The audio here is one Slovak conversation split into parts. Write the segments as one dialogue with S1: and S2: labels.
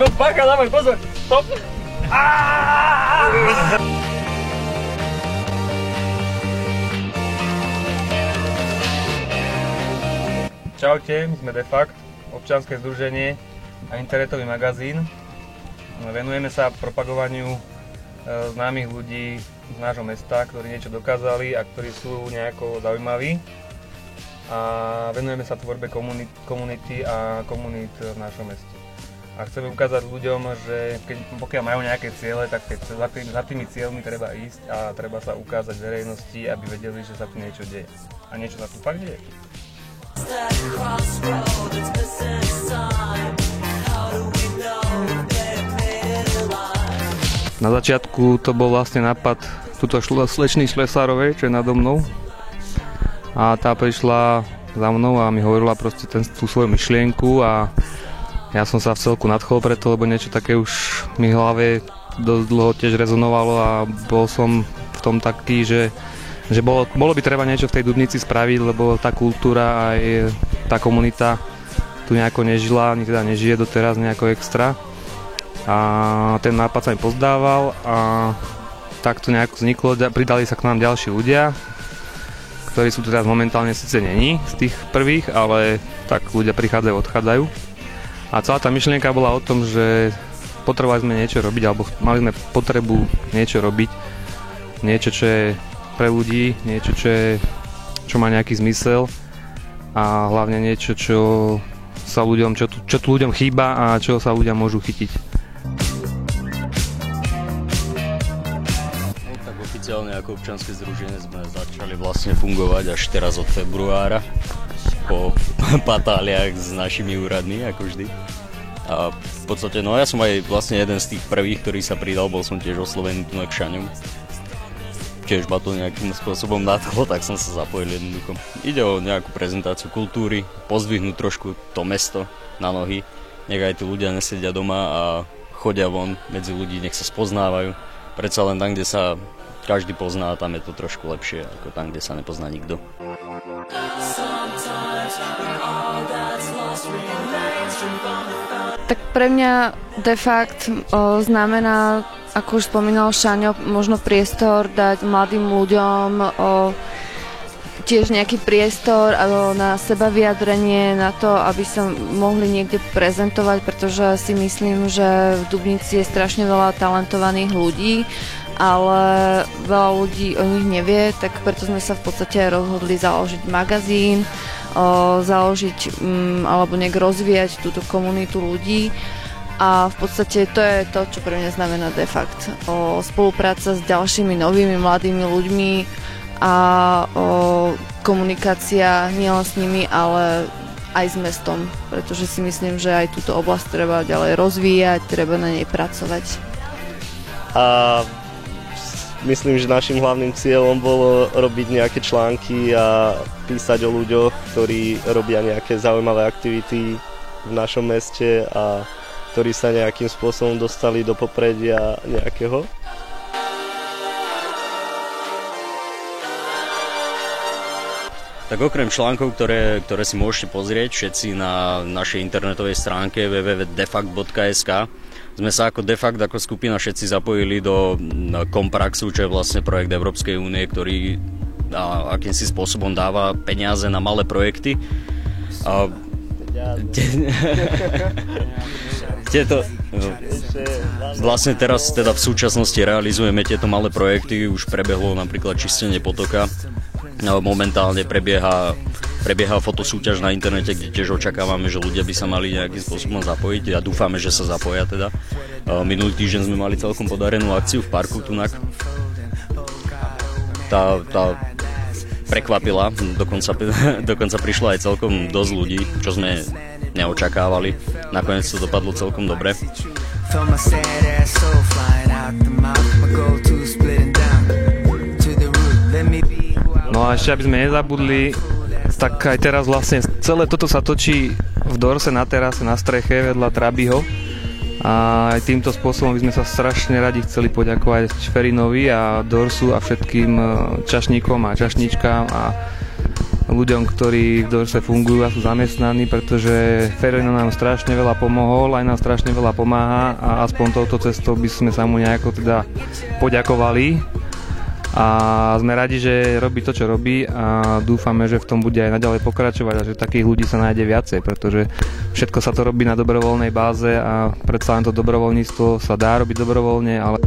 S1: Bacha, dávaj, pozor! Stop! Čaute, my sme Defakt, občianske združenie a internetový magazín. Venujeme sa propagovaniu známych ľudí z nášho mesta, ktorí niečo dokázali a ktorí sú nejako zaujímaví. A venujeme sa tvorbe komunity a komunít v našom meste. A chceme ukázať ľuďom, že pokiaľ majú nejaké ciele, tak za tými cieľmi treba ísť a treba sa ukázať verejnosti, aby vedeli, že sa tu niečo deje. A niečo sa tu fakt deje. Na začiatku to bol vlastne nápad tuto slečny Šlesárovej, čo je nado mnou. A tá prišla za mnou a mi hovorila proste tú svoju myšlienku a ja som sa v celku nadchol preto, lebo niečo také už mi v hlave dosť dlho tiež rezonovalo a bol som v tom taký, že bolo by treba niečo v tej Dubnici spraviť, lebo tá kultúra aj tá komunita tu nejako nežila, ani teda nežije doteraz nejako extra. A ten nápad sa mi pozdával a tak to nejako vzniklo, pridali sa k nám ďalší ľudia, ktorí sú teraz momentálne síce není z tých prvých, ale tak ľudia prichádzajú, odchádzajú. A celá tá myšlienka bola o tom, že potrebovali sme niečo robiť, alebo mali sme potrebu niečo robiť, niečo, čo je pre ľudí, niečo, čo má nejaký zmysel a hlavne niečo, čo tu ľuďom chýba a čo sa ľudia môžu chytiť.
S2: Tak oficiálne ako občianske združenie sme začali vlastne fungovať až teraz od februára po patáliách s našimi úradmi, ako vždy. A v podstate, ja som aj vlastne jeden z tých prvých, ktorý sa pridal, bol som tiež oslovený tu na Kšaňom. Tiež ma to nejakým spôsobom nadchlo, tak som sa zapojil jednoducho. Ide o nejakú prezentáciu kultúry, pozdvihnúť trošku to mesto na nohy, nech aj tí ľudia nesedia doma a chodia von medzi ľudí, nech sa spoznávajú. Predsa len tam, kde sa každý pozná, tam je to trošku lepšie, ako tam, kde sa nepozná nikto.
S3: Tak pre mňa Defakt znamená, ako už spomínal Šaňo, možno priestor dať mladým ľuďom, tiež nejaký priestor na seba vyjadrenie, na to, aby sa mohli niekde prezentovať, pretože si myslím, že v Dubnici je strašne veľa talentovaných ľudí, ale veľa ľudí o nich nevie, tak preto sme sa v podstate rozhodli založiť magazín, založiť alebo nejak rozvíjať túto komunitu ľudí. A v podstate to je to, čo pre mňa znamená Defakt. Spolupráca s ďalšími novými mladými ľuďmi a komunikácia nielen s nimi, ale aj s mestom. Pretože si myslím, že aj túto oblasť treba ďalej rozvíjať, treba na nej pracovať.
S4: A myslím, že našim hlavným cieľom bolo robiť nejaké články a písať o ľuďoch, ktorí robia nejaké zaujímavé aktivity v našom meste a ktorí sa nejakým spôsobom dostali do popredia nejakého.
S2: Tak okrem článkov, ktoré si môžete pozrieť všetci na našej internetovej stránke www.defakt.sk, sme sa ako Defakt, ako skupina všetci zapojili do Kompraxu, čo je vlastne projekt Európskej únie, ktorý akýmsi spôsobom dáva peniaze na malé projekty. Vlastne teraz teda v súčasnosti realizujeme tieto malé projekty, už prebehlo napríklad čistenie potoka, momentálne prebieha fotosúťaž na internete, kde tiež očakávame, že ľudia by sa mali nejakým spôsobom zapojiť a dúfame, že sa zapoja teda. Minulý týždeň sme mali celkom podarenú akciu v parku Tunak. Tá prekvapila, dokonca prišlo aj celkom dosť ľudí, čo sme neočakávali. Nakoniec to dopadlo celkom dobre.
S1: No a ešte aby sme nezabudli, tak aj teraz vlastne celé toto sa točí v Dorse na terase, na streche vedľa Trabyho. A aj týmto spôsobom by sme sa strašne radi chceli poďakovať Šferinovi a Dorsu a všetkým čašníkom a čašničkám a ľuďom, ktorí v Dorse fungujú a sú zamestnaní, pretože Ferino nám strašne veľa pomohol, aj nám strašne veľa pomáha a aspoň touto cestou by sme sa mu nejako teda poďakovali. A sme radi, že robí to, čo robí a dúfame, že v tom bude aj naďalej pokračovať a že takých ľudí sa nájde viacej, pretože všetko sa to robí na dobrovoľnej báze a predsa len to dobrovoľníctvo sa dá robiť dobrovoľne, ale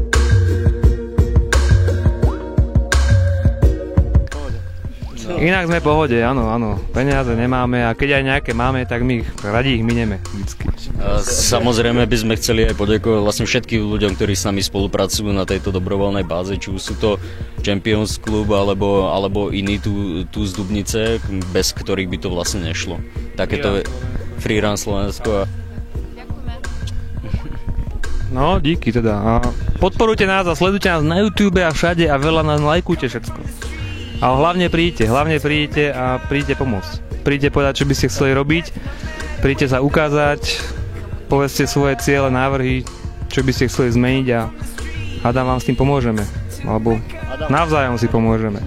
S1: inak sme v pohode, áno. Peniaze nemáme a keď aj nejaké máme, tak my radi ich minieme vždycky.
S2: Samozrejme by sme chceli aj poďakovať vlastne všetkým ľuďom, ktorí s nami spolupracujú na tejto dobrovoľnej báze, či už sú to Champions Club alebo iní tu z Dubnice, bez ktorých by to vlastne nešlo. Takéto Freerun Slovensko.
S1: No, díky teda. A podporujte nás a sledujte nás na YouTube a všade a veľa nás lajkujte všetko. A hlavne príďte a príďte pomôcť. Príďte povedať, čo by ste chceli robiť, príďte sa ukázať, povedzte svoje ciele, návrhy, čo by ste chceli zmeniť a hádam vám s tým pomôžeme. Alebo navzájom si pomôžeme.